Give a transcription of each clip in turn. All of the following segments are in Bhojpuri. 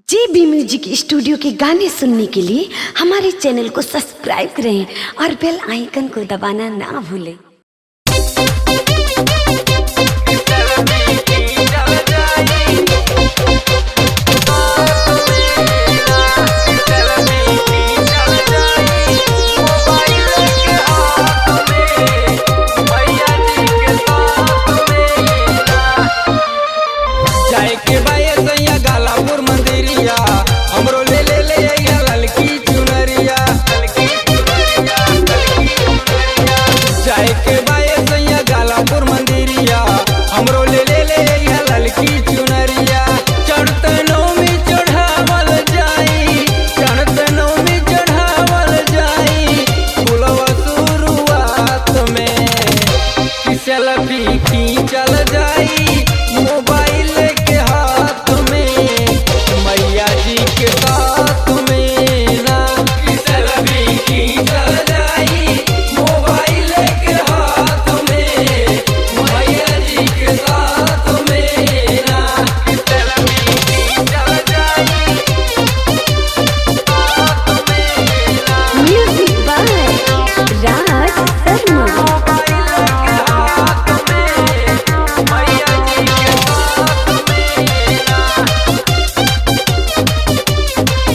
JB म्यूजिक स्टूडियो के गाने सुनने के लिए हमारे चैनल को सब्सक्राइब करें और बेल आइकन को दबाना ना भूलें। चल जाई मोबाइल के हाथ में मैया जी के साथ में ना सेल्फी चल जाई मोबाइल के हाथ में मैया जी के साथ में ना सेल्फी चल जाई साथ में ना। Music by Raj Sharma.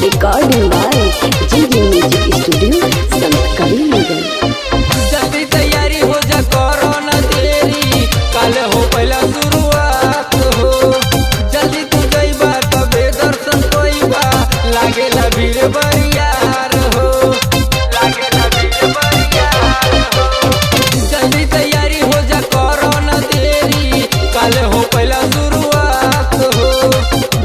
Recording by JB music studio Sant Kabir Nagar. जल्दी तैयारी हो जा, करो न देरी, कल हो पहला शुरुआत हो। जल्दी तू जइबा तबे दर्शन कोइबा, लागेला भीड़ बरियार हो, लागेला भीड़ बरियार हो। जल्दी तैयारी हो जा, करो न देरी, कल हो पहला शुरुआत हो।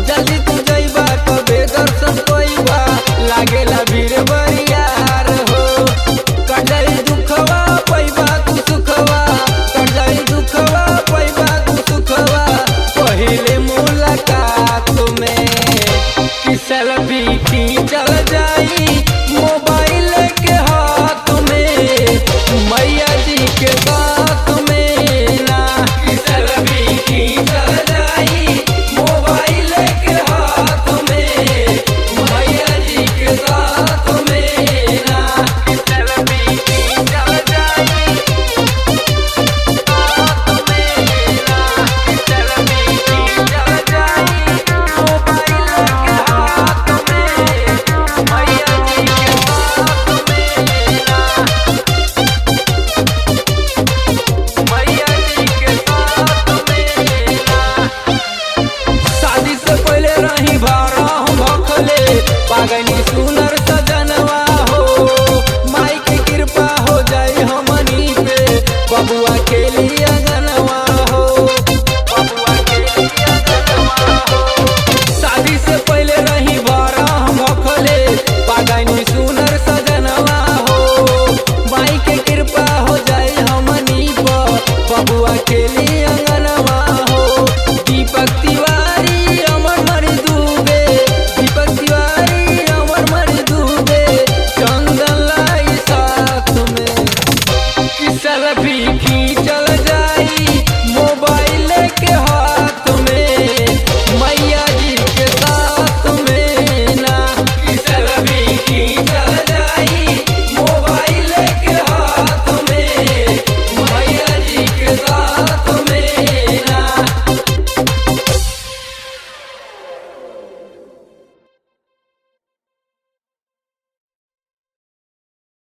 जल्दी तू जइबा तबे दर्शन कोइबा, लागेला भीड़ बरियार हो। कट जाई दुखवा पैबा तू सुखवा, कट जाई दुखवा पैबा तू सुखवा, पहिले मुलाकात में कि सेल्फी खींचल जाई मोबाइल के हाथ में मैया जी के साथ में ना। कि सेल्फी खींचल जाई मोबाइल के हाथ में मैया जी के साथ में ना। कि सेल्फी खींचल जाई साथ में ना। कि सेल्फी खींचल जाई मोबाइल के हाथ में मैया जी के साथ में ना। मैया जी के साथ में ना। शादी से पहले रही भारा हम भखले, पागनी सुनर